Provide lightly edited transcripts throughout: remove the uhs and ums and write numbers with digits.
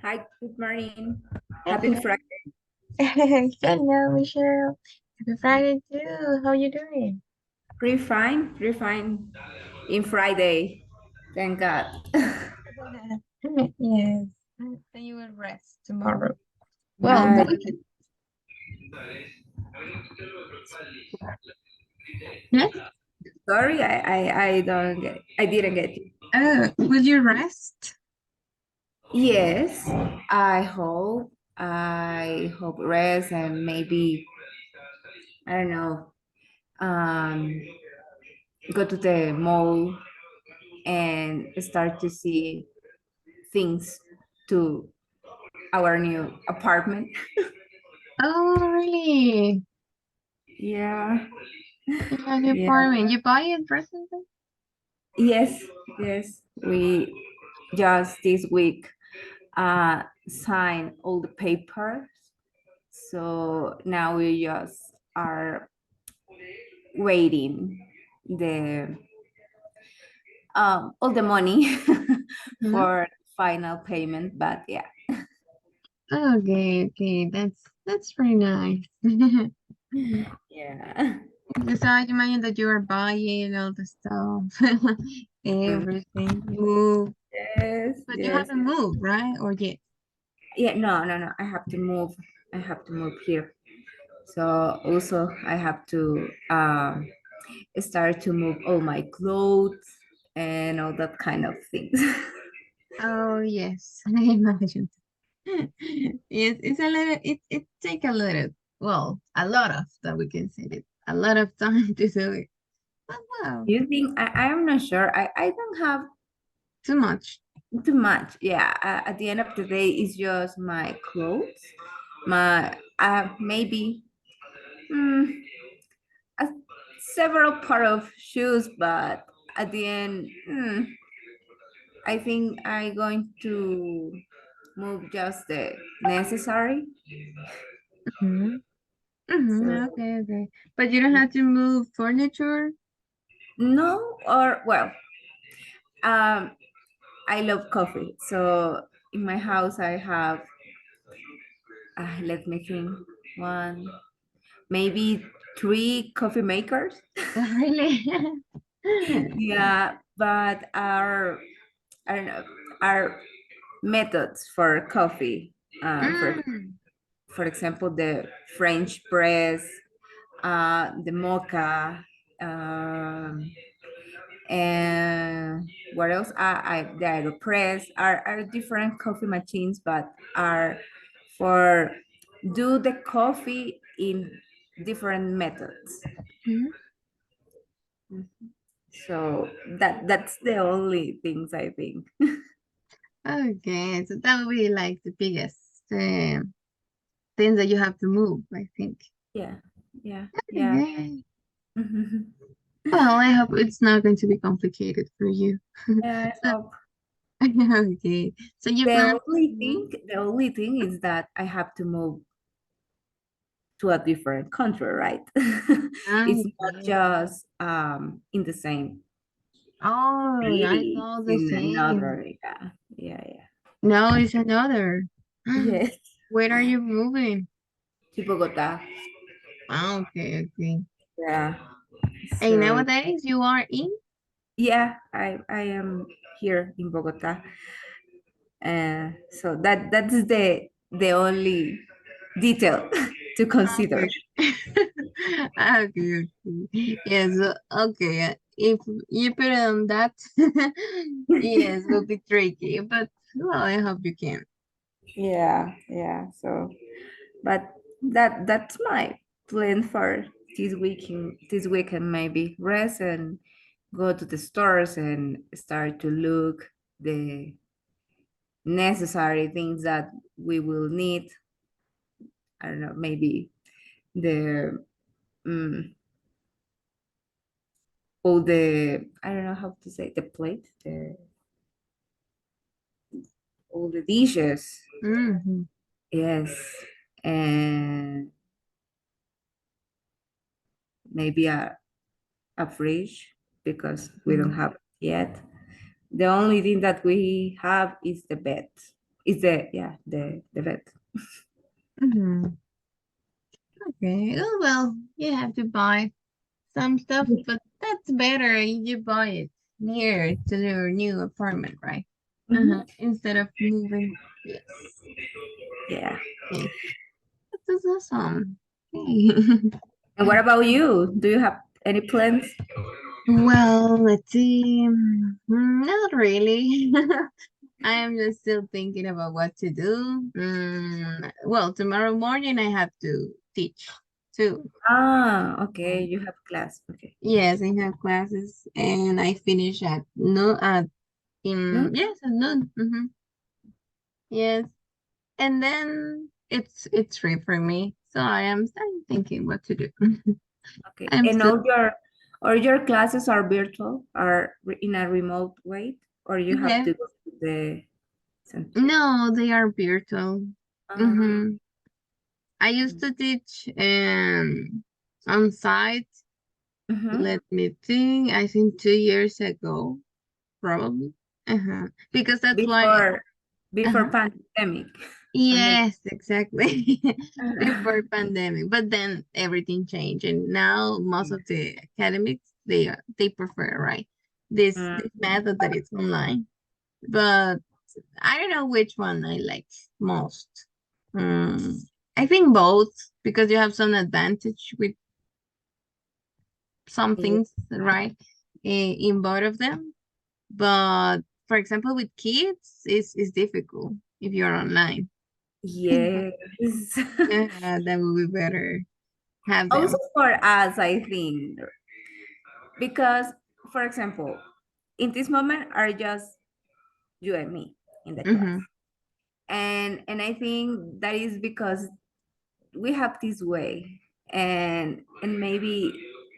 Hi, good morning. Happy Hello. Friday. Hello, Michelle. Happy Friday too. How you doing? Pretty fine, pretty fine. In Friday, thank God. Yes. Then you will rest tomorrow. Well, Uh, the weekend. Yes. sorry, I don't get. I didn't get you. Will you rest? Yes, I hope. I hope rest and maybe I don't know. Um, go to the mall and start to see things to our new apartment. Oh, really? Yeah, Yeah, new yeah. apartment. You buy it recently? Yes, yes. We just this week signed all the papers. So now we just are waiting the all the money Hmm. for final payment. But yeah, Okay, okay. That's very nice. yeah. So I imagine that you are buying all the stuff, everything. Move. Yes, But you yes. haven't moved, right? Or yet? Yeah, no, no, no. I have to move. I have to move here. So also I have to start to move all my clothes and all that kind of things. Oh yes, I imagine. Yes, it's a little. It take a little. Well, a lot of that we can say it. A lot of time to do it. But wow, You think I'm not sure. I don't have too much. too much. Yeah. At the end of the day, it's just my clothes, my maybe mm, a, several pair of shoes, but at the end, I think I'm going to move just the necessary. Hmm. Hmm. So Okay, okay. But you don't have to move furniture. no, or well, um, I love coffee. So in my house, I have, let me think, one, maybe three coffee makers. Really? Yeah, but I don't know, our methods for coffee. Uh, for Mm. for example, the French press, the mocha, um, and what else? The Aeropress are different coffee machines, but are for do the coffee in different methods. Mhm. So that's the only things I think. Okay, so that would be like the biggest things that you have to move, I think. Yeah, yeah, yeah. Okay. Well, I hope it's not going to be complicated for you. Yeah, I So, hope. okay. So you plan to move? The only thing is that I have to move to a different country, right? It's not Okay. just in the same Oh, I city, thought the in same. another, yeah, yeah, yeah. No, it's another. Yes, Where are you moving? to Bogota. Ah, okay, okay. Yeah. And So nowadays you are in? yeah, I am here in Bogota. So that's the only detail to consider. Okay. Okay, okay. Yes, okay. If you put it on that, yes, will be tricky. But well, I hope you can. Yeah, yeah. So, but that's my plan for this weekend maybe rest and go to the stores and start to look the necessary things that we will need. I don't know, maybe the um, all the I don't know how to say the plate, all the dishes. Hmm. Yes, and maybe a fridge because we don't have it yet. The only thing that we have is the bed. Is the yeah the vet. Hmm. Okay. Oh, well, you have to buy some stuff, but that's better if you buy it near to your new apartment, right? Mhm. Instead of moving. Yes. Yeah. Yes. That's awesome. Okay. And what about you? Do you have any plans? Well, let's see. Not really. I am just still thinking about what to do. Well, tomorrow morning I have to teach too. Ah, okay. Mm. You have class. Okay. Yes, I have classes, and I finish at no at No? yes at noon. Yes, and then it's free for me. So I'm thinking what to do. Okay. I'm And still all your classes are virtual, are in a remote way, or you have yeah. to go to the center? No, they are virtual. Uh, Mm-hmm. I used to teach on site. mhm. Let me think. I think 2 years ago, probably. Because that's why. Before Uh-huh. pandemic. Pandemic. Yes, exactly. Before pandemic, but then everything changed, and now most of the academics they prefer right Mm, this method that it's online. But I don't know which one I like most. Mm, I think both because you have some advantage with some yeah. things, right? In both of them. But for example, with kids, it's difficult if you're online. Yes. Yeah, that would be better. Have Also them. for us, I think, because for example, in this moment are just you and me in the class. Mm-hmm. And I think that is because we have this way, and maybe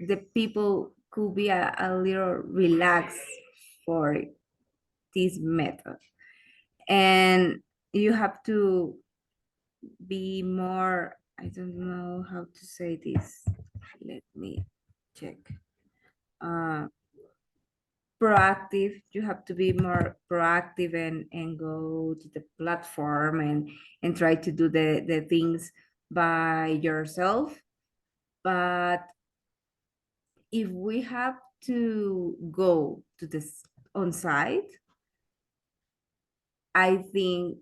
the people could be a little relaxed for this method, and you have to be more, I don't know how to say this, let me check, uh proactive. You have to be more proactive and go to the platform and try to do the things by yourself. But if we have to go to this on site, I think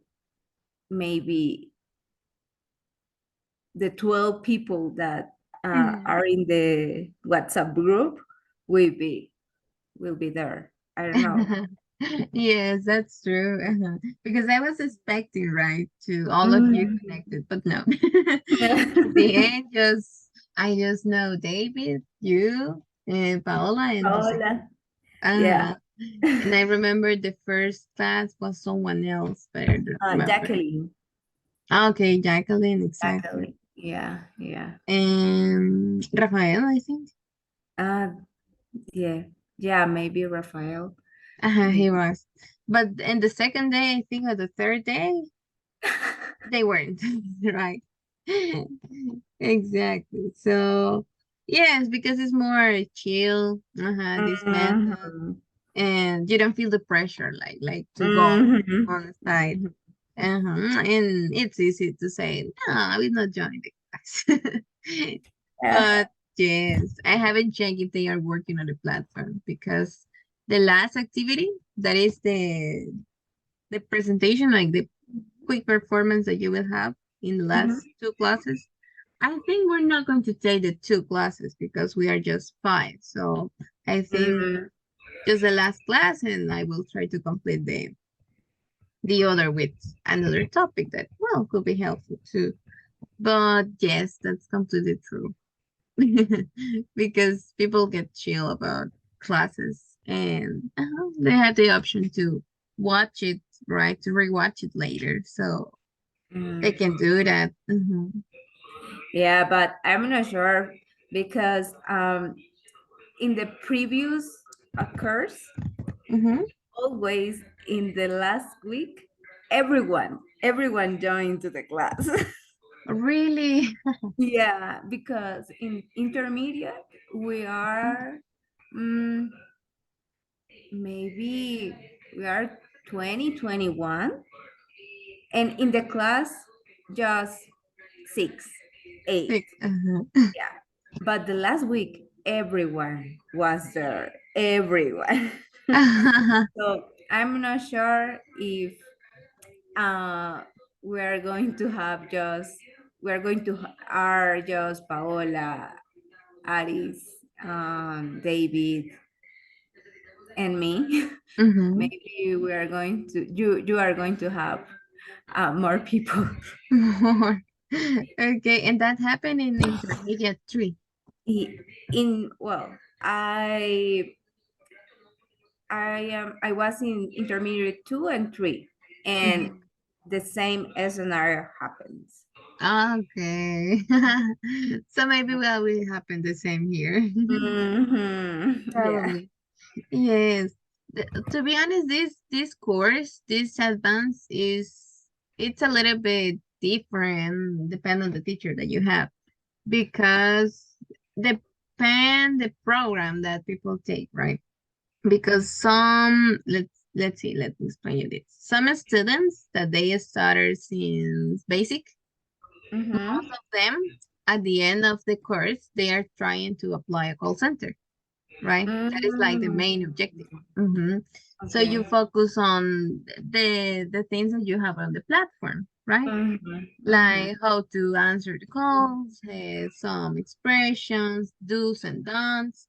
maybe the 12 people that Mm-hmm. are in the WhatsApp group will be there. I don't know. Yes, that's true. Because I was expecting, right, to all of you Mm. connected, but no. At the end, just I just know David, you, and Paola, and Jose. Hola. Yeah. Uh-huh. And I remember the first class was someone else, but I don't remember. Jacqueline. Okay, Jacqueline, exactly. Jacqueline. Yeah, yeah. And Rafael, I think. Uh, yeah, yeah. Maybe Rafael. He Maybe. was. But in the second day, I think, or the third day, they weren't, right? Exactly. So, yes, because it's more chill, this method, Mhm. and you don't feel the pressure like to go Mhm. on site. Mhm. And it's easy to say, no, I will not join the class. Yeah. But yes, I haven't checked if they are working on the platform because the last activity, that is the presentation, like the quick performance that you will have in the Mhm. last two classes. I think we're not going to take the two classes because we are just five. So I think Mm. just the last class, and I will try to complete the other with another topic that well could be helpful too. But yes, that's completely true. Because people get chill about classes, and they have the option to watch it, right, to rewatch it later, so they Mm. can do that. Mhm. Yeah, but I'm not sure because in the previous course, Mhm. always in the last week, everyone joined to the class. Really. Yeah, because in intermediate we are mm, maybe we are 20, 21, And in the class, just six, eight. Six. Uh-huh. Yeah. But the last week, everyone was there. Everyone. So I'm not sure if uh, we're going to have just, we're going to are just Paola, Aris, David, and me. Mhm. Maybe we are going to, you are going to have more people. More. Okay, and that happened in intermediate three. In well, I was in intermediate 2 and 3, and Mhm. the same scenario happens. Okay. So maybe that will happen the same here. Yeah. Probably. Yes. To be honest, this course, this advance it's a little bit different depending on the teacher that you have because depend the program that people take, right? Because some let's see, let me explain you this. Some students that they started since basic, Mm-hmm. most of them at the end of the course they are trying to apply a call center, right? That is like the Mm, main objective. Hmm. So you okay. focus on the things that you have on the platform, right? Mm-hmm. Mm-hmm. Like how to answer the calls, some expressions, do's and don'ts.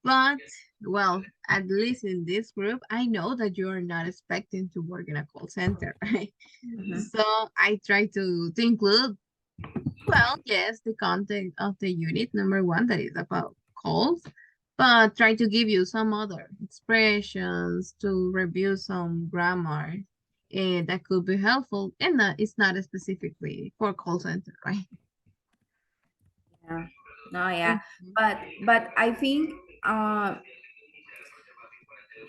But, well, at least in this group, I know that you are not expecting to work in a call center, right? Mm-hmm. So I try to include, well, yes, the content of the unit, number one, that is about calls, but try to give you some other expressions to review some grammar that could be helpful. And it's not specifically for call center, right? Yeah. No, yeah. Mhm. But I think uh,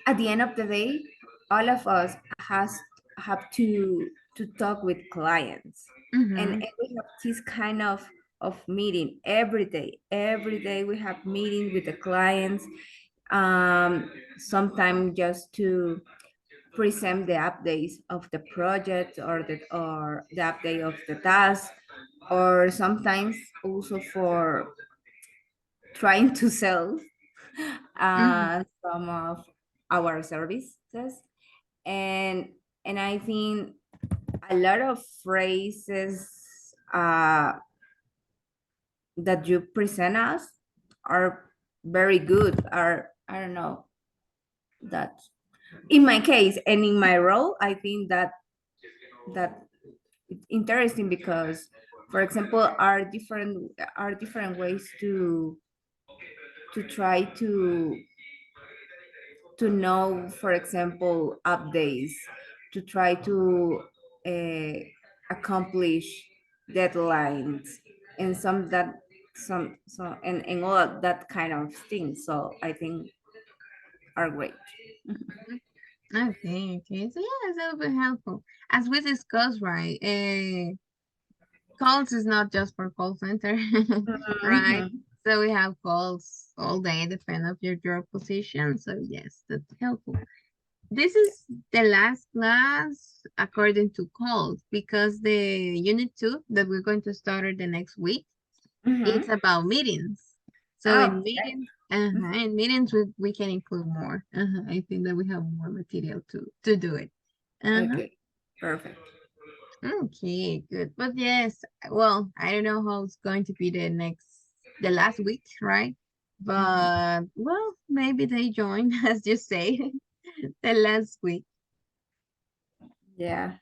at the end of the day, all of us has have to talk with clients, Mhm. and we have this kind of meeting every day. Every day we have meeting with the clients. Sometimes just to present the updates of the project or the update of the task, or sometimes also for trying to sell Mhm. some of our services. and and I think a lot of phrases that you present us are very good, are, I don't know, that in my case and in my role, I think that it's interesting because, for example, are different ways to try to know, for example, updates, to try to uh, accomplish deadlines, and and all that kind of things. So I think are great. Mhm. Okay, okay. So yes, that would be helpful. As we discussed, right? Calls is not just for call center, right? Mhm. So we have calls all day, depending of your job position. So yes, that's helpful. This is the last class according to calls because the unit two that we're going to start the next week, it's Mhm. about meetings. So Oh, okay. in meetings we can include more. I think that we have more material to do it. Uh-huh. Okay, perfect. Okay, good. But yes, well, I don't know how it's going to be the last week, right? Mhm. But well, maybe they join, as you say, the last week. Yeah.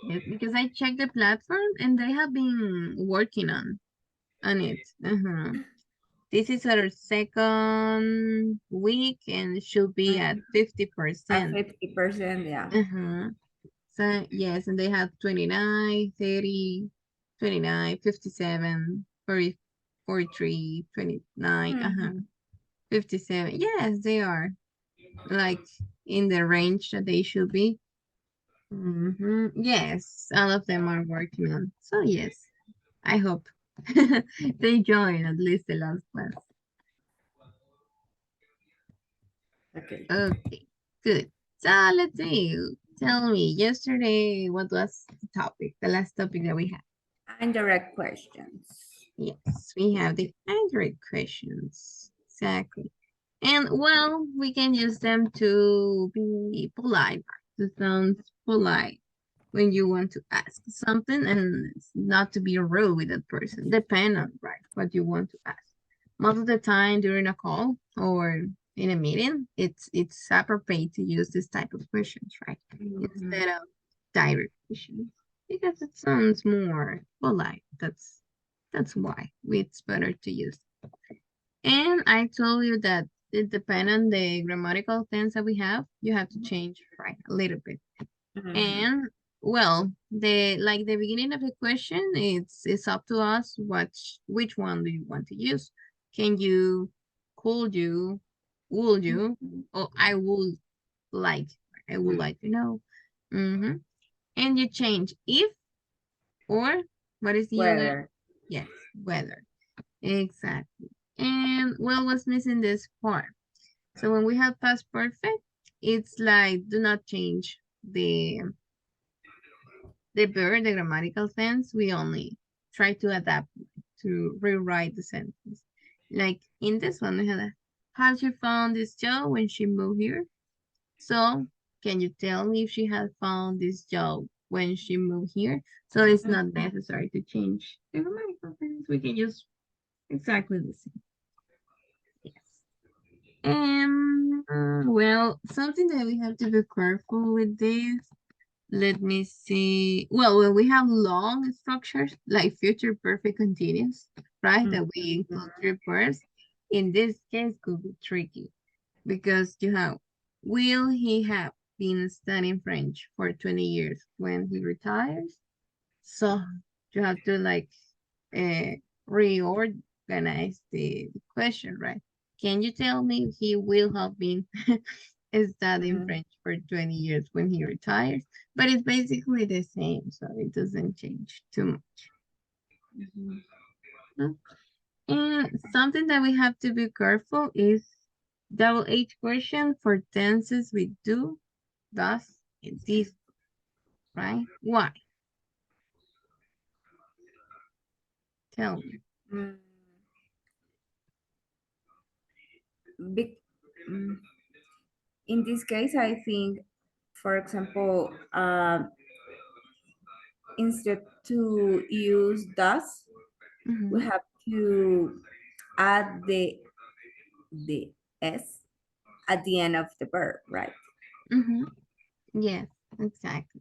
Yes, because I checked the platform and they have been working on it. This is our second week and should be at Mhm. At 50%. 50%, yeah. Uh-huh. So yes, and they have 29, 30, 29, 57, 40, 43, 29, Mhm. 57. Yes, they are like in the range that they should be. Yes, all of them are working on. So yes, I hope they join at least the last class. Okay. Okay, good. So let's see. Tell me, yesterday, what was the topic, the last topic that we had? Indirect questions. Yes, we have the Android questions. Exactly. And well, we can use them to be polite, to sound polite when you want to ask something and not to be rude with that person. Depend on right what you want to ask. Most of the time during a call or in a meeting, it's appropriate to use this type of questions, right? Mhm. Instead of direct questions. Because it sounds more polite. That's why it's better to use. And I told you that it depends on the grammatical tense that we have. You have to change right a little bit. Mhm. And well, the like the beginning of the question, it's up to us which one do you want to use. Can you, could you, would you, or like, I would like to know. Mm-hmm. And you change if or what is the other? Whether. Yes, whether. Exactly. And well, what's missing this part? So when we have past perfect, it's like do not change the verb, the grammatical sense. We only try to adapt to rewrite the sentence. Like in this one, we had a, has she found this job when she moved here? So can you tell me if she had found this job when she moved here? So it's not necessary to change the grammatical sense. We can use exactly the same. Yes. Well, something that we have to be careful with this. Let me see. Well, when we have long structures like future perfect continuous, right, that we include three words, in this case could be tricky because you have, will he have been studying French for 20 years when he retires? So you have to like uh, reorganize the question, right? Can you tell me he will have been studying Mhm. French for 20 years when he retires? But it's basically the same, so it doesn't change too much. Mhm. No? And something that we have to be careful is double H question for tenses with do, does, and this, right? Why? Tell me. Mm, big, mm, in this case, I think, for example, instead to use does, we Mm-hmm. have to add the s at the end of the verb, right? Mm-hmm. Yes, exactly.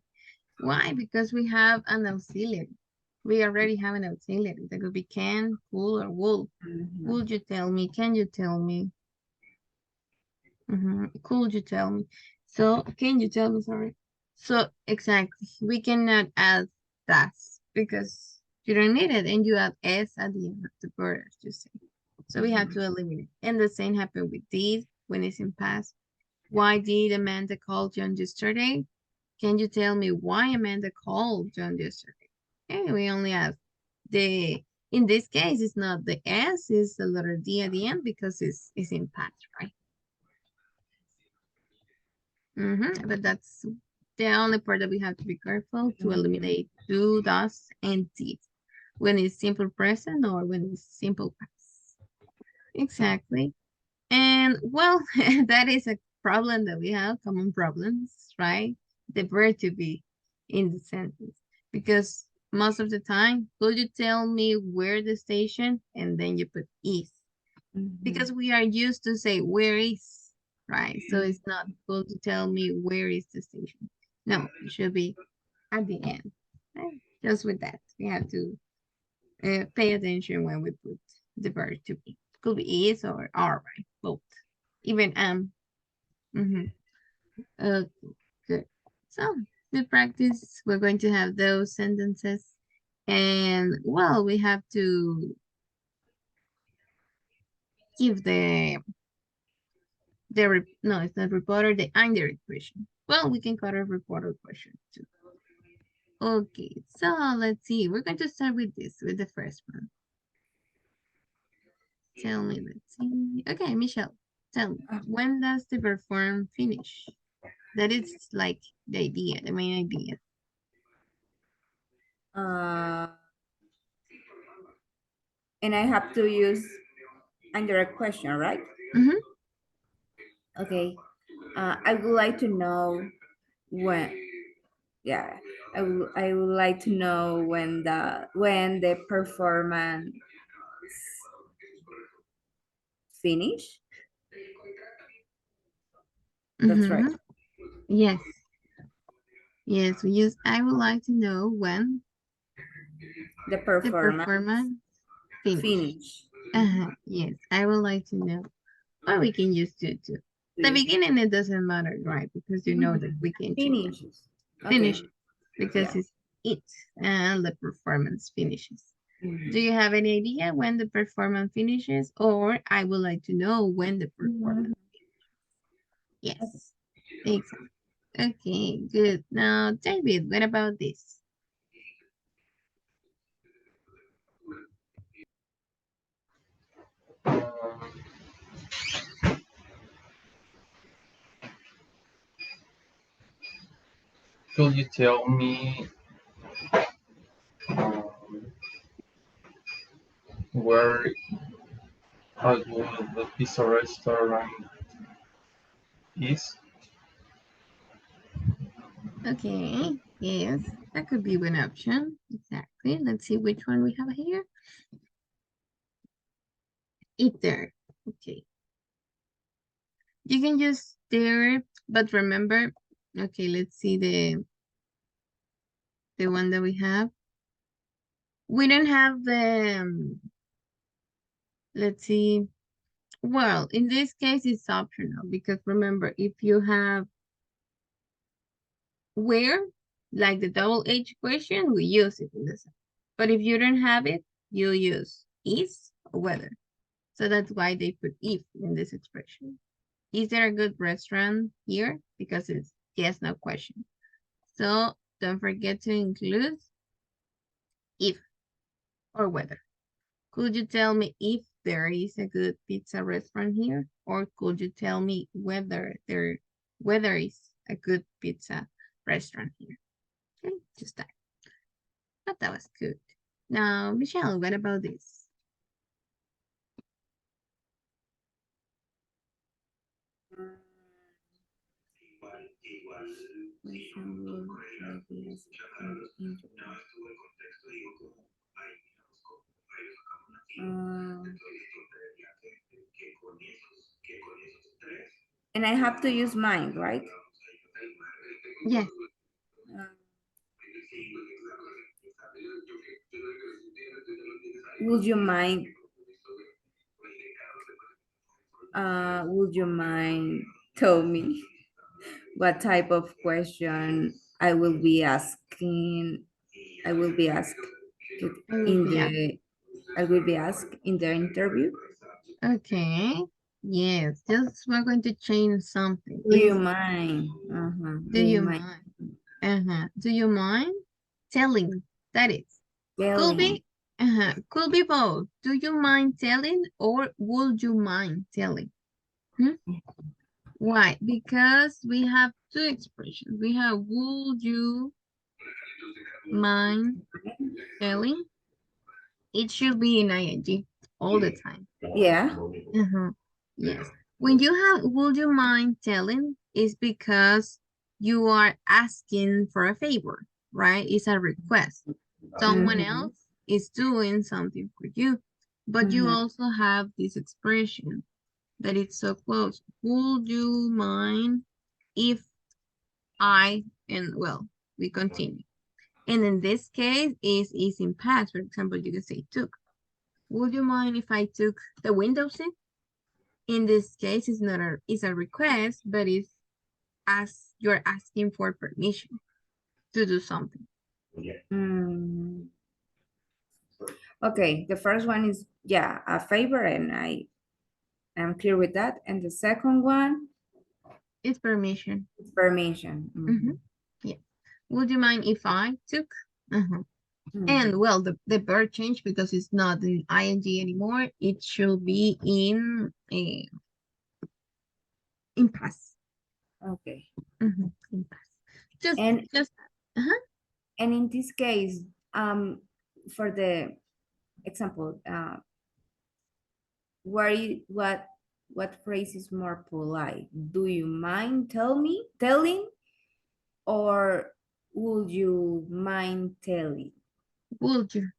Why? Because we have an auxiliary. We already have an auxiliary. That could be can, could, or will. Mhm. Would you tell me? Can you tell me? Could you tell me? So, can you tell me? Sorry. So, exactly. We cannot add that because you don't need it and you add s at the end of the word, as you say. So, we have Mhm. to eliminate. And the same happened with did when it's in past. Why did Amanda call John yesterday? Can you tell me why Amanda called John yesterday? And we only have the, in this case, it's not the S, it's the letter D at the end because it's in past, right? But that's the only part that we have to be careful to Mhm. eliminate do, does, and did when it's simple present or when it's simple past. Exactly. And well, that is a problem that we have, common problems, right? The verb to be in the sentence. Because most of the time, could you tell me where the station? And then you put is. Mhm. Because we are used to say where is, right? So Mhm. it's not could you tell me where is the station. No, it should be at the end. Right? Just with that, we have to pay attention when we put the verb to be. Could be is or are, right? Both. Even mm-hmm. Okay, good. So good practice. We're going to have those sentences. And well, we have to give no, it's not reporter, the indirect question. Well, we can call it reporter question too. Okay, so let's see. We're going to start with this, with the first one. Tell me, let's see. Okay, Michelle, tell me, when does the verb form finish? That is like the idea, the main idea. Uh, and I have to use indirect question, right? Mm-hmm. Okay. I would like to know when. Yeah, I would like to know when the performance finish. That's right. Mm-hmm. Yes. Yes, we use I would like to know when The the performance performance finish. finish. Mhm. Yes, I would like to know. Or we can use to too. The beginning it doesn't matter, right? Because you know that Mhm. we can change it. Finishes. Okay. Finish because Yeah. it's it and the performance finishes. Do Mhm. you have any idea when the performance finishes? Or I would like to know when the Mhm. performance. Okay. Yes, exactly. Okay, good. Now, David, what about this? Could you tell me um, where a good pizza restaurant is? Okay, yes, that could be one option. Exactly. Let's see which one we have here. Eat there. Okay. You can just there, but remember, okay, let's see the one that we have. We don't have the let's see. Well, in this case it's optional because remember if you have where, like the double H question, we use it in the sentence. But if you don't have it, you use is or whether. So that's why they put if in this expression. Is there a good restaurant here? Because it's yes, no question. So don't forget to include if or whether. Could you tell me if there is a good pizza restaurant here? Or could you tell me whether is a good pizza restaurant here? Okay, just that. But that was good. Now, Michelle, what about this? Um, and I have to use mine, right? Yes. Uh, would you mind? Would you mind tell me what type of question I will be asking? I will be asked I will in be up. the I will be asked in the interview. Okay. Yes, just we're going to change something. Do you Is mind? do Do you you mind mind? Do you mind telling? That is. Could telling? be could be both. Do you mind telling or would you mind telling? Hmm? Why? Because we have two expressions. We have would you mind telling? It should be in ing all the time. Yeah. Uh-huh. Yes. When you have would you mind telling is because you are asking for a favor, right? It's a request. Someone Mm-hmm. else is doing something for you, but you Mm-hmm. also have this expression that it's so close. Would you mind if I and well, we continue. And in this case is in past. For example, you can say took. Would you mind if I took the window seat? In this case, it's not it's a request, but it's as you're asking for permission to do something. Mm. Okay, the first one is yeah, a favor, and I am clear with that. And the second one It's permission. is permission. Mm-hmm. Yeah. Would you mind if I took? Uh-huh. And well, the verb change because it's not in ing anymore. It should be in past. Okay. In past. Just, And just, uh-huh. and in this case, for the example, what phrase is more polite? Do you mind telling, or would you mind telling? Would you? Would you?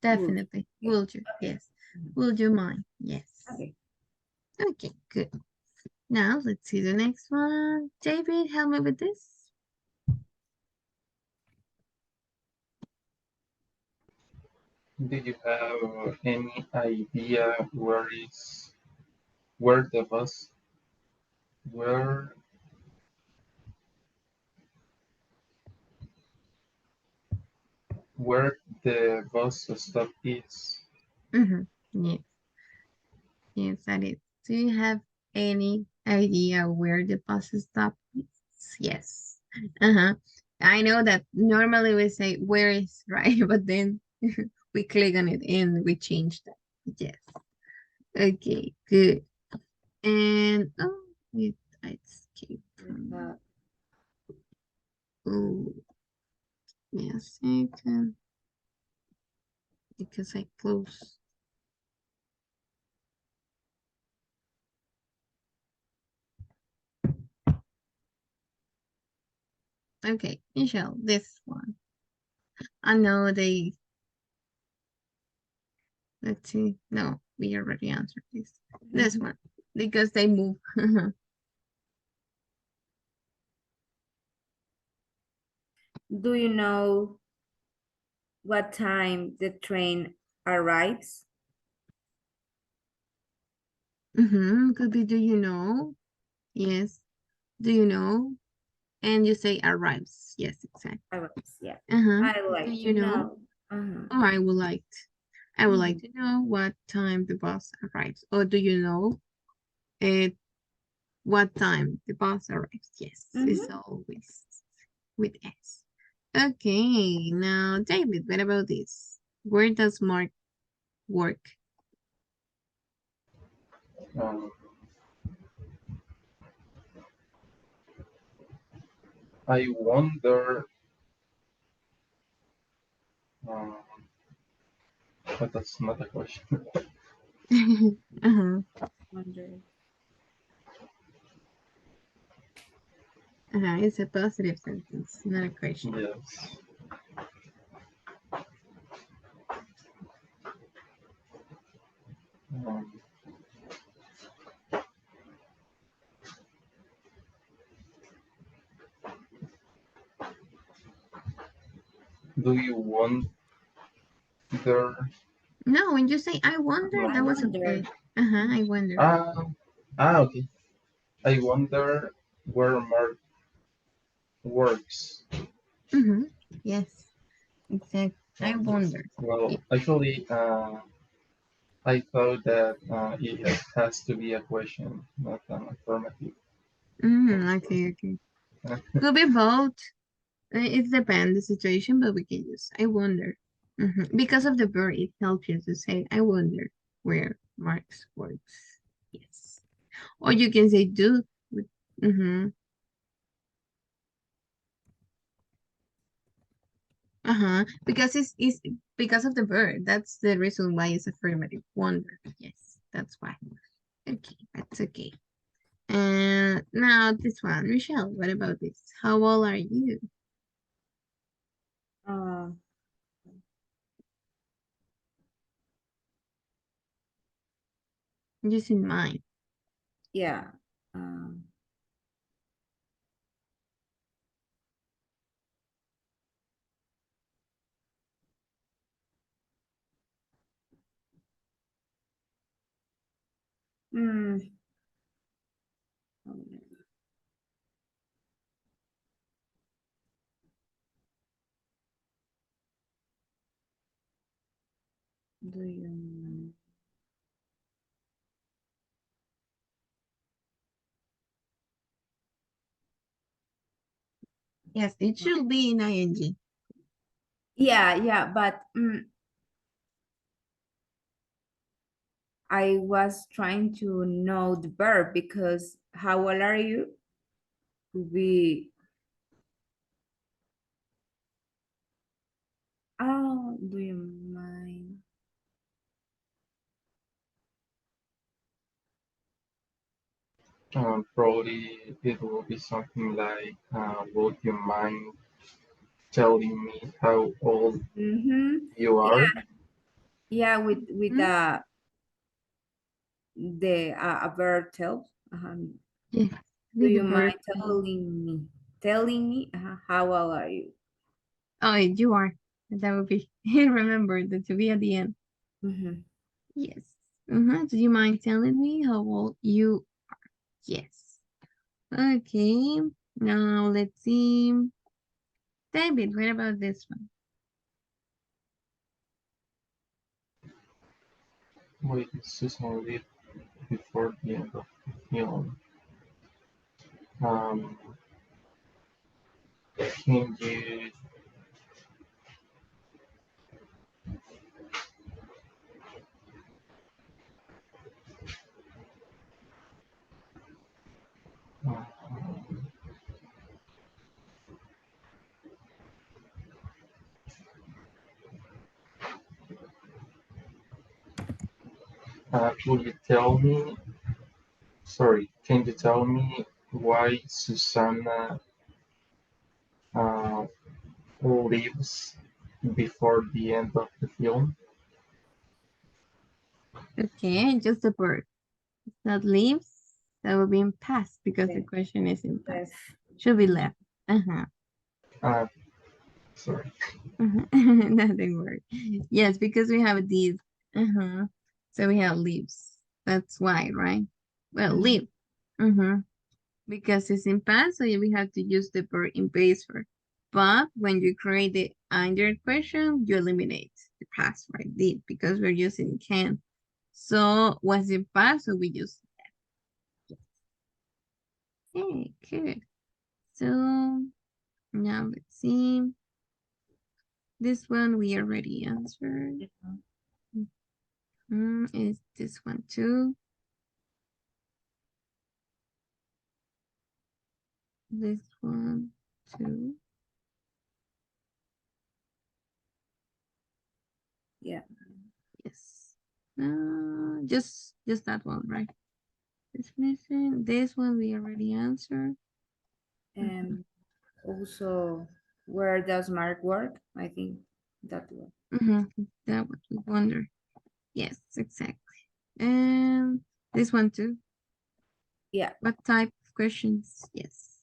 Definitely. Okay. Would you? Okay. Yes. Mhm. Would you mind? Yes. Okay. Okay, good. Now let's see the next one. David, help me with this. Do you have any idea where the bus where where the bus stop is? Yes, yes, that is. Do you have any idea where the bus stop is? Yes. Uh-huh. I know that normally we say where is right, but then we click on it and we change that. Yes. Okay, good. And oh, wait, I escaped from. Uh, Oh, give me a second because I closed. Okay, Michelle, this one. I know they. Let's see. No, we already answered this. This one because they move. do you know what time the train arrives? Could be. Do you know? Yes. Do you know? And you say arrives. Yes, exactly. Arrives, yeah. Uh-huh. I Do like to you know? know. Uh-huh. Or I would like Mhm. to know what time the bus arrives. Or do you know at what time the bus arrives? Yes, it's Mhm. always with S. Okay, now David, what about this? Where does Mark work? Um, I wonder, um, but that's not a question. Uh-huh. Wonder. It's a positive sentence, not a question. Yes. Um, do you wonder? No, when you say I wonder, I that No. was wonder. okay. I wonder. Ah, okay. I wonder where Mark works. Mm-hmm. Yes, exactly. I Yes. wonder. Yeah. Well, actually, I thought that it has to be a question, not an affirmative. Okay, okay. Could be both. It depends the situation, but we can use I wonder. Because of the verb, it helps you to say I wonder where Marx works. Yes. Or you can say do. With, mm-hmm. Because it's because of the verb. That's the reason why it's affirmative. Wonder. Yes, that's why. Okay, that's okay. And now this one, Michelle. What about this? How old are you? Uh, Just in mind. yeah. Um, mm, do you know? Yes, it should be in ing. Yeah, yeah, but I was trying to know the verb because how old are you? could be, oh, do you mind? Probably it will be something like, would you mind telling me how old Mm-hmm. you are? Yeah, yeah, with Hmm? the a verb tells. Yes, Do with the you verb. mind telling me how old are you? Oh, you are. That would be. Remember that to be at the end. Mm-hmm. Yes. Do you mind telling me how old you? Yes. Okay. Now let's see. David, what about this one? Wait, it's just only before the end of the film. Um, can you uh, will you tell me? Sorry, can you tell me why Susanna uh, leaves before the end of the film? Okay, just the verb. Not leaves. That would be in past because the Okay. question is in Yes. past. Should be Mhm. left. Uh-huh. Uh, Sorry. Uh-huh. Nothing word. Yes, because we have these. Uh-huh. So we have leaves. That's why, right? Well, Mhm. leave. Uh-huh. Because it's in past, so we have to use the verb in base verb. But when you create the indirect question, you eliminate the past, right? Did, because we're using can. So was in past, so we use okay, good. So now let's see. This one we already answered. Is this one too? This one too. Yeah. Yes. Just that one, right? It's missing. This one we already answered. Mhm. And also, where does Mark work? I think that one. That what we wonder. Yes, exactly. And this one too. Yeah. What type of questions? Yes.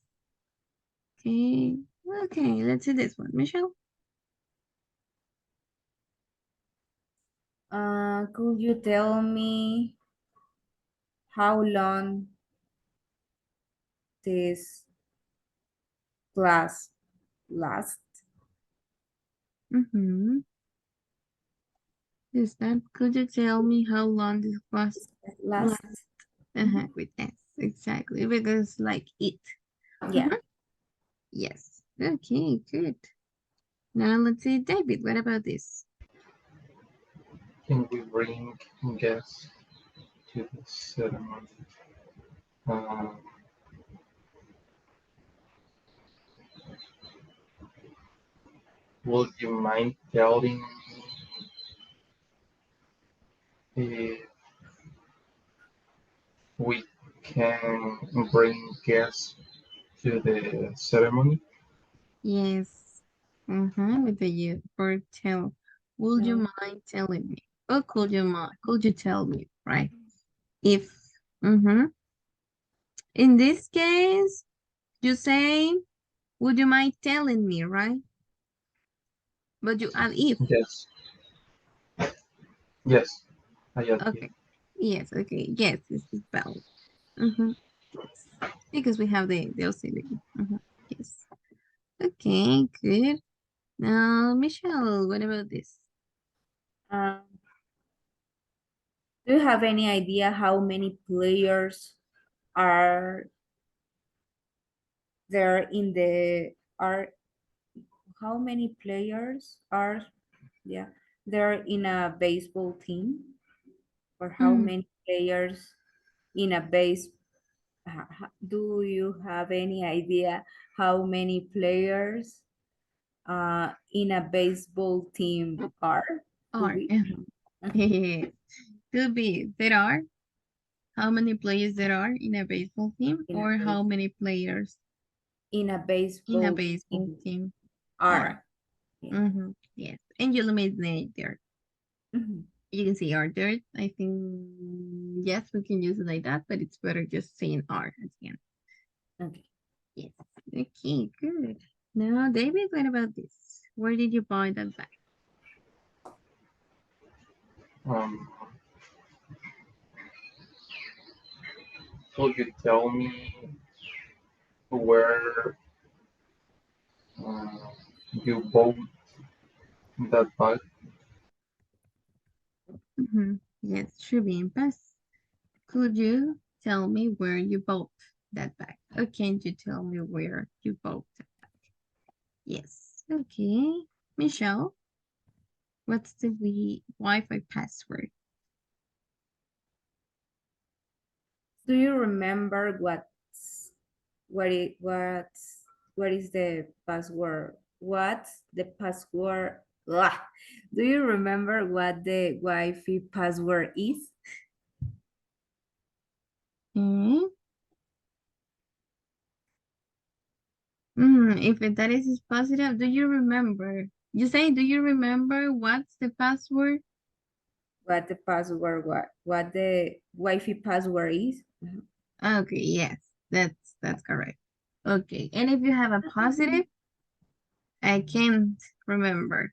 Okay. Okay, let's see this one. Michelle? Could you tell me how long this class last? Mm-hmm. Is that could you tell me how long this class Last. lasts? Mhm. With S, exactly. Because like it. Yeah. Mm-hmm. Yes. Okay, good. Now let's see, David, what about this? Can we bring guests to the ceremony? Uh, would you mind telling me if we can bring guests to the ceremony? Yes. With the you or tell. Would you No. mind telling me? Or could you tell me, right? If mm-hmm. In this case, you say, would you mind telling me, right? But you add if. Yes, yes, I agree. Okay. Yes, okay. Yes, this is valid. Mm-hmm. Yes. Because we have the auxiliary. Yes. Okay, good. Now, Michelle, what about this? Um, do you have any idea how many players are there in the are how many players are, yeah, there in a baseball team, or how Mm, many players in a baseball? Do you have any idea how many players in a baseball team are? Could Or be. could be there are how many players there are in a baseball team, in a or base how many players in a in a baseball baseball team team are. are. Yeah. Yes, and you eliminate there. Mhm. You can say are there. I think yes, we can use it like that, but it's better just saying are at the end. Okay. Yes. Okay, good. Now, David, what about this? Where did you buy that bag? Um, could you tell me where uh, you bought that bag? Yes, should be in past. Could you tell me where you bought that bag? Or can you tell me where you bought it? Yes. Okay. Michelle, what's the Wi-Fi password? Do you remember what is the password? What's the password? Ah, do you remember what the Wi-Fi password is? Hmm? If that is positive, do you remember? You say, do you remember what's the password? What the Wi-Fi password is? Okay, yes, that's correct. Okay, and if you have a positive, I can't remember.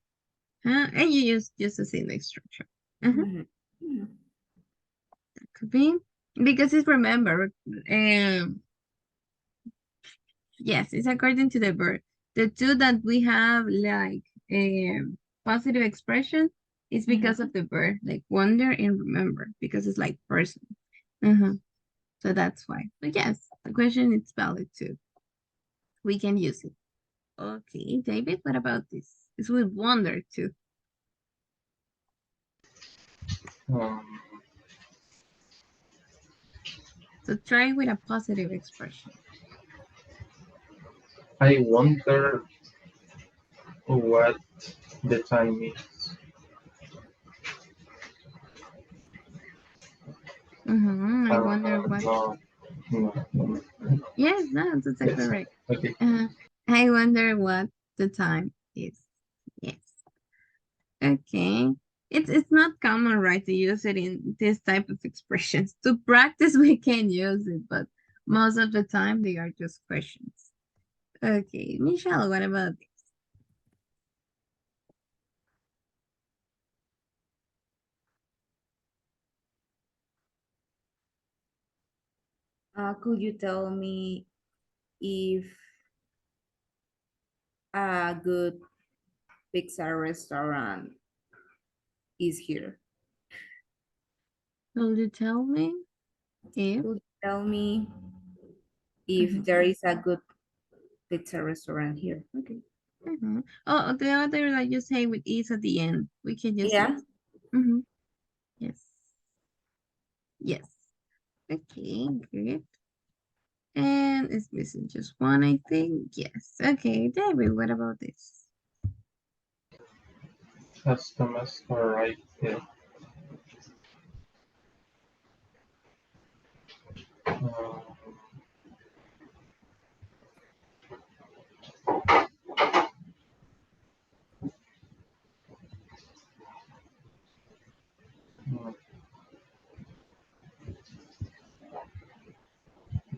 Huh? And you use just the same like structure. Mhm. Mhm. Could be because it's remember. Yes, it's according to the verb. The two that we have like positive expression is because of the verb, like wonder and remember, because it's like person. Uh-huh. So that's why. But yes, the question is valid too. We can use it. Okay, David, what about this? It's with wonder too. Um, So try with a positive expression. I wonder what the time is. I wonder what. No, no, no. Yes, no, that's exactly Yes. right. Okay. Uh, I wonder what the time is. Yes. Okay. It's not common, right, to use it in this type of expressions. To practice, we can use it, but most of the time they are just questions. Okay, Michelle, what about Could you tell me if a good pizza restaurant is here? Could you tell me if? Could you tell me if Mhm, there is a good pizza restaurant here? Okay. Oh, the other that you say with is at the end, we can use it. Yeah. hmm Yes, yes. Okay, good. And it's missing just one, I think. Yes. Okay, David, what about this? Customers arrive here. Uh,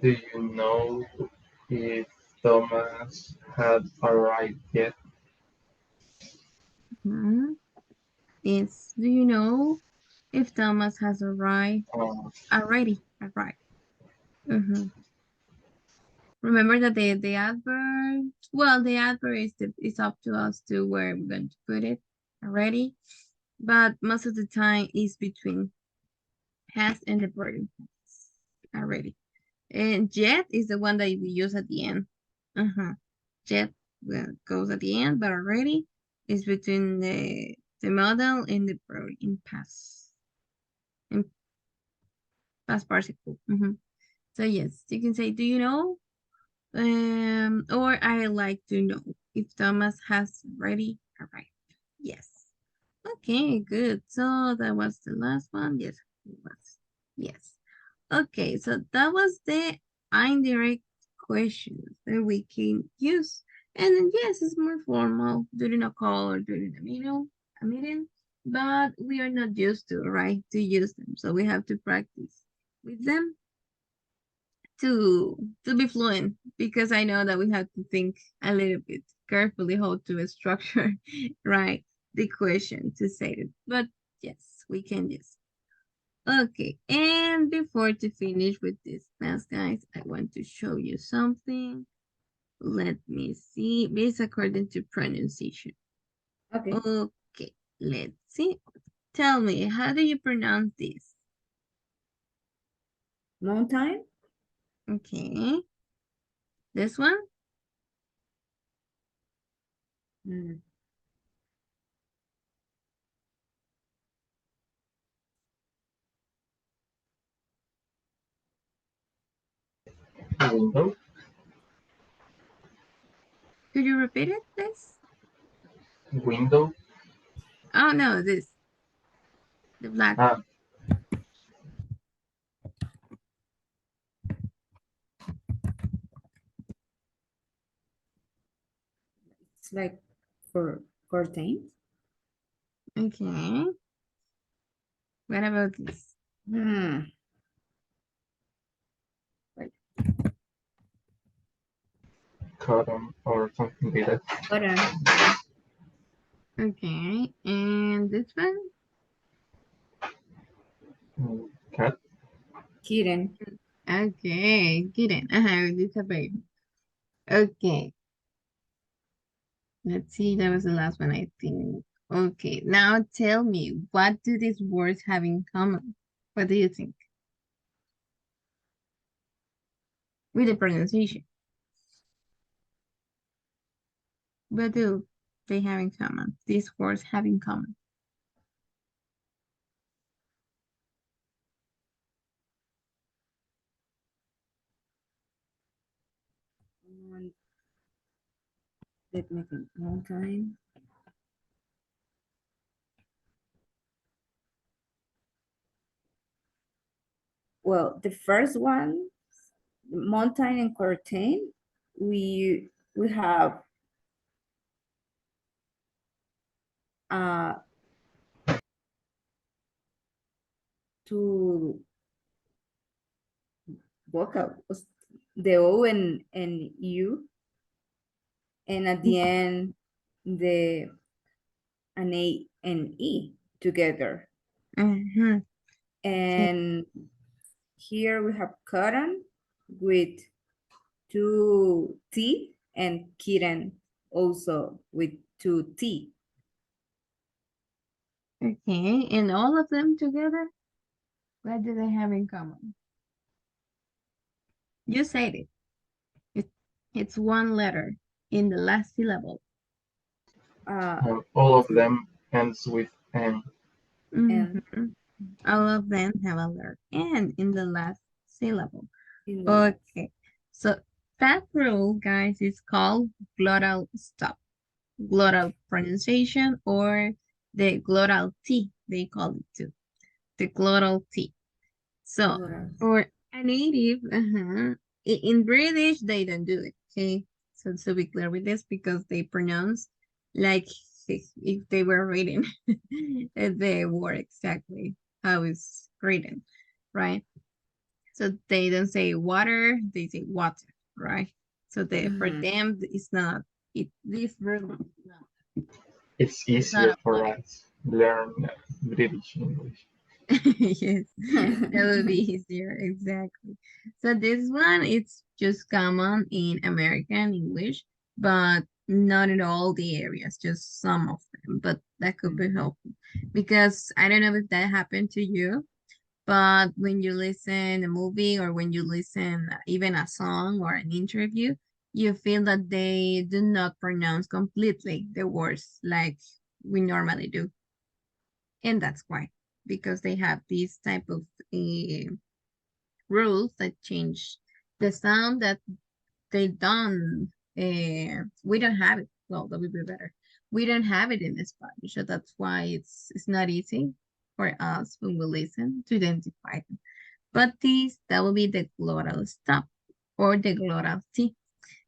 do you know if Thomas had arrived yet? Hmm Is do you know if Thomas has arrived Uh, already? Arrived. hmm Remember that the adverb. Well, the adverb is up to us to where we're going to put it already, but most of the time is between has and the verb already. And yet is the one that we use at the end. Yet goes at the end, but already is between the model and the verb in past participle. So yes, you can say, do you know? Or I like to know if Thomas has already arrived. Yes. Okay, good. So that was the last one. Yes, it was. Yes. Okay, so that was the indirect questions that we can use. And then yes, it's more formal during a call or during a meeting, but we are not used to, right, to use them. So we have to practice with them to be fluent because I know that we have to think a little bit carefully how to structure right the question to say it. But yes, we can use. Okay, and before to finish with this class, guys, I want to show you something. Let me see. This according to pronunciation. Okay. Okay, let's see. Tell me, how do you pronounce this? Mountain? Okay, this one? Mm. Window. Could you repeat it, please? Window. Oh no, this the black Ah, one. It's like for curtains. Okay. What about this? Hmm. Like cotton or something like that. button. Okay, and this one? Cat. Kitten. Okay, get it. This a baby. Okay, let's see. That was the last one, I think. Okay, now tell me, what do these words have in common? What do you think? With the pronunciation. What do they have in common? These words have in common. And let me think. Mountain. Well, the first one, mountain and curtain, we have uh two vocals, the O and U, and at the end the an A and E together. Mm-hmm. And here we have cotton with two T and kitten also with two T. Okay, and all of them together, what do they have in common? You said it. it it's one letter in the last syllable. Uh, All of two them ends with N. and Mm-hmm. All of them have a letter N in the last syllable. in the last. Okay, so that rule, guys, is called glottal stop, glottal pronunciation, or the glottal T, they call it too, the glottal T. So Plural. for a native, in British, they don't do it, okay? So to be clear with this, because they pronounce like if they were reading the word exactly how it's written, right? So they don't say water, they say water, right? So for Mhm. them, it's not, this rule is not, It's does not easier for apply. us learn British English. Yes, that would be easier, exactly. So this one, it's just common in American English, but not in all the areas, just some of them. But that could be Mhm. helpful because I don't know if that happened to you, but when you listen a movie or when you listen even a song or an interview, you feel that they do not pronounce completely the words like we normally do. And that's why, because they have this type of rules that change the sound that they don't. We don't have it. Well, that would be better. We don't have it in Spanish, so that's why it's not easy for us when we listen to identify them. But this that will be the glottal stop or the glottal T.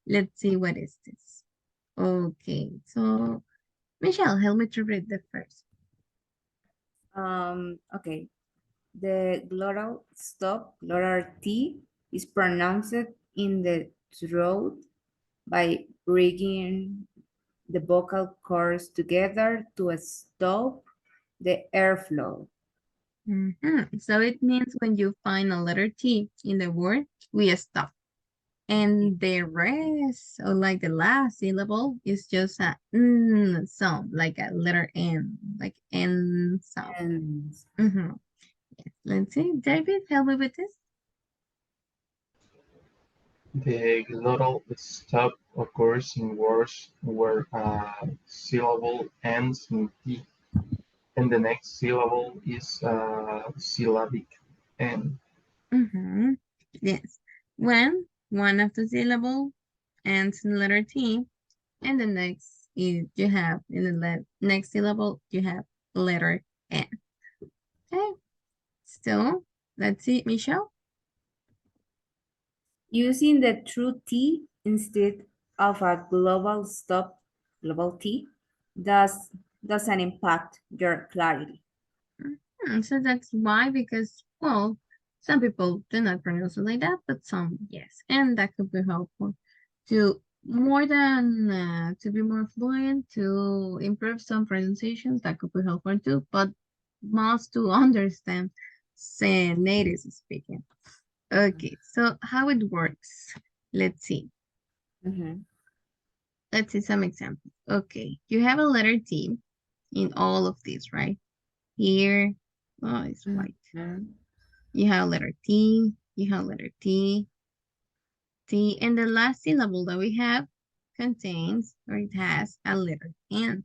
Let's see what is this. Okay, so Michelle, help me to read the first. Okay. The glottal stop, glottal T, is pronounced in the throat by bringing the vocal cords together to stop the airflow. So it means when you find a letter T in the word, we stop. And the rest, or like the last syllable, is just a sound, like a letter N, like N sound. And Mhm. Yes. Let's see. David, help me with this. The glottal stop occurs in words where a syllable ends in T and the next syllable is a syllabic N. Mhm. Yes. When one of the syllable ends in letter T, and the next is you have in the next syllable you have letter N. Okay. So let's see, Michelle. using the true T instead of a global stop, global T, does doesn't impact your clarity. So that's why, because, well, some people do not pronounce it like that, but some yes. And that could be helpful to more than to be more fluent, to improve some pronunciations, that could be helpful too, but most to understand, say, native speaking. Okay, so how it works. Let's see. Mhm. Let's see some examples. Okay, you have a letter T in all of these, right? Here, oh, it's white. Mhm. You have letter T, you have letter T, T, and the last syllable that we have contains or it has a letter N.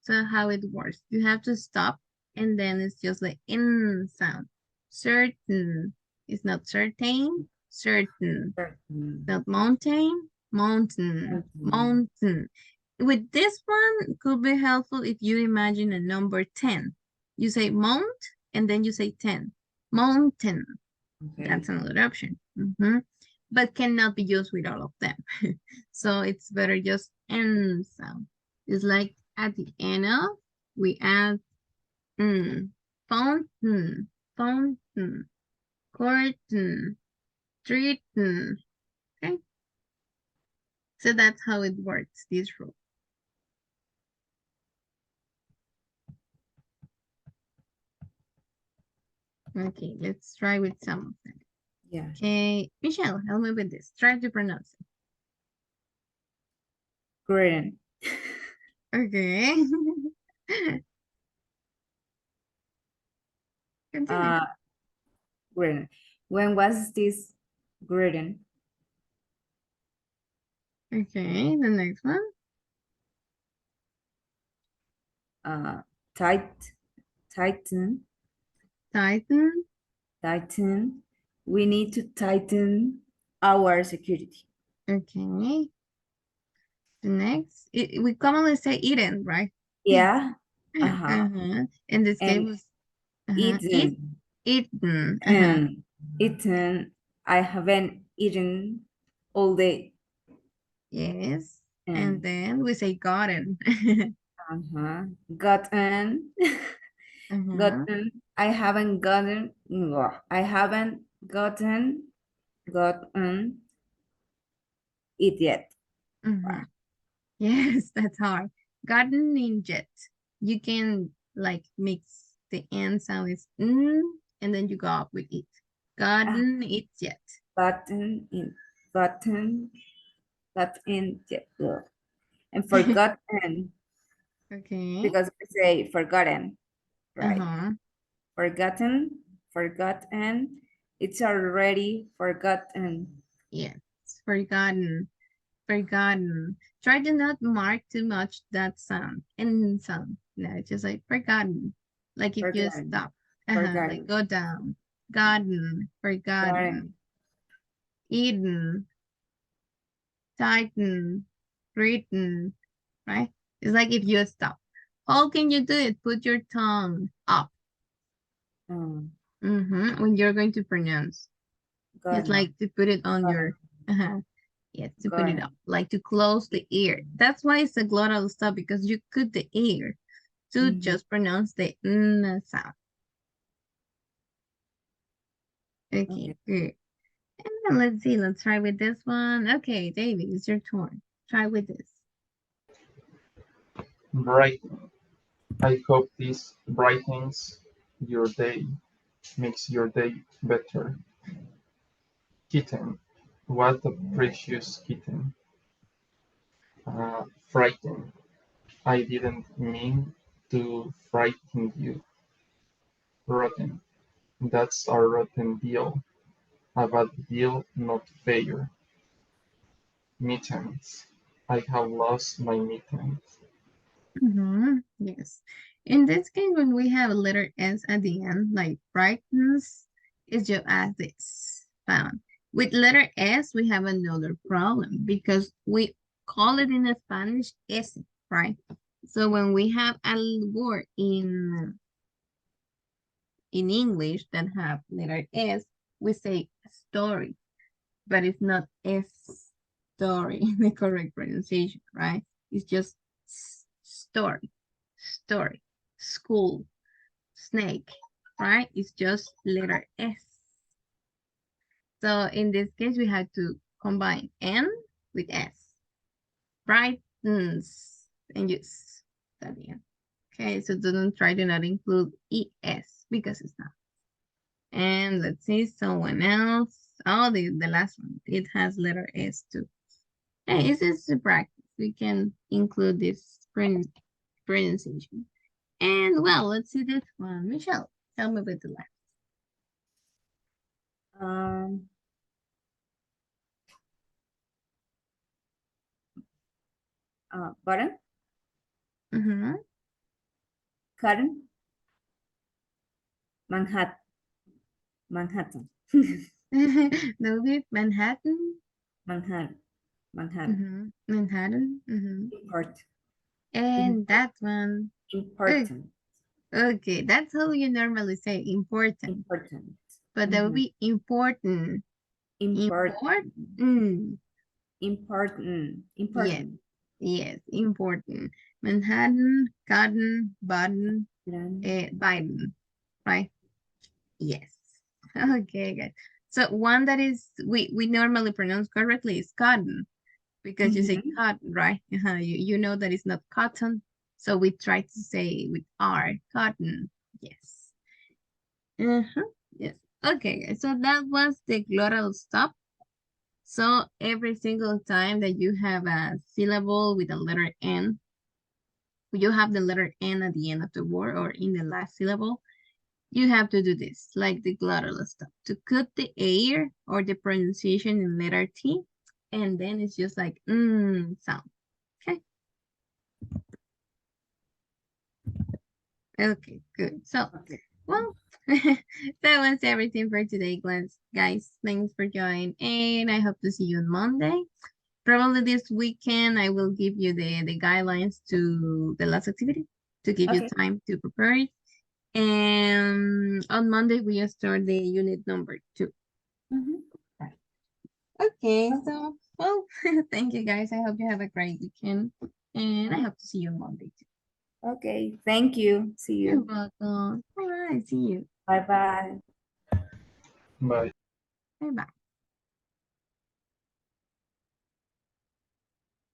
So how it works, you have to stop and then it's just like N sound. Certain, it's not certain, certain. Certain. Not mountain, mountain, Mhm. mountain. With this one, it could be helpful if you imagine a number 10. You say mount and then you say 10. Mountain. Okay. That's another option. But cannot be used with all of them. So it's better just N sound. It's like at the end of, we add fountain, fountain, curtain, treaton. Okay, so that's how it works, this rule. Okay, let's try with some of them. Yeah. Okay, Michelle, help me with this. Try to pronounce Great. it. Okay. Continue. Uh, great. When was this written? Okay, the next one. Uh, tight, tighten, Tighten. tighten. We need to tighten our security. Okay. The next. We commonly say eaten, right? Yeah. Uh-huh. Uh-huh. In this case, And was eaten, eaten. and eaten. I haven't eaten all day. Yes. And And then we say gotten. uh-huh. Gotten, Uh-huh. gotten. I haven't gotten. I haven't gotten it yet. Uh-huh. Yes, that's hard. Gardening jet. You can like mix the end sound is and then you go up with it. Ah, Garden it jet. gotten in, gotten, gotten yet. Ugh. And forgotten Okay. because we say forgotten, right? Uh-huh. Forgotten, forgotten. It's already forgotten. Yes. Forgotten. Forgotten. Try to not mark too much that sound and sound. No, just like forgotten. Like if you Forgotten, stop. Uh-huh. Like forgotten. go down. Garden, forgotten. Garden. Eaten, tighten, written, right? It's like if you stop. How can you do it? Put your tongue up Mm, when you're going to pronounce. It's garden. like to put it on your, Garden. yes, to put it up, Garden. like to close the ear. That's why it's a glottal stop, because you cut the ear to Mhm. just pronounce the n sound. Okay, Okay. good. And then let's see, let's try with this one. Okay, David, it's your turn. Try with this. Brighten. I hope this brightens your day, makes your day better. Kitten. What a precious kitten. Frighten. I didn't mean to frighten you. Rotten. That's a rotten deal. A bad deal, not fair. Mittens. I have lost my mittens. Yes. In this case, when we have a letter S at the end, like brightness, it's just as this found. With letter S, we have another problem because we call it in Spanish S, right? So when we have a word in English that have letter S, we say story, but it's not S story, the correct pronunciation, right? It's just story, story, school, snake, right? It's just letter S. So in this case, we have to combine N with S. Brightens and use that again. Okay, so don't try to not include ES because it's not. And let's see someone else. Oh, the last one. It has letter S too. Hey, this is a practice. We can include this pronunciation. And well, let's see this one. Michelle, tell me about the last. Um, button. Mm-hmm. Cotton. Manhattan. Manhattan. That would be Manhattan. Manhattan. Manhattan. Mm-hmm. Manhattan. Mm-hmm. Import. And Import. that one. Oh, Important. okay, that's how you normally say important. Important. But that would Mhm. be important. Important. Important. Important. Yes, Important. yes, important. Manhattan, cotton, button, Gran- Biden, right? Yes. Okay, guys. So one that is we normally pronounce correctly is cotton because you say Mhm. cotton, right? You know that it's not cotton, so we try to say with R, cotton. Yes. Yes. Okay, guys. So that was the glottal stop. So every single time that you have a syllable with a letter N, you have the letter N at the end of the word or in the last syllable, you have to do this, like the glottal stop, to cut the air or the pronunciation in letter T, and then it's just like sound. Okay. Okay, good. So, Okay. well, that was everything for today, guys. Thanks for joining, and I hope to see you on Monday. Probably this weekend, I will give you the guidelines to the last activity to give you Okay. time to prepare it. And on Monday, we start the unit number 2. Mhm. Right. Okay, Okay. so, well, thank you guys. I hope you have a great weekend. And I hope to see you on Monday too. Okay. Thank you. See You're you. welcome. All right, see you. Bye bye. Bye. Bye bye.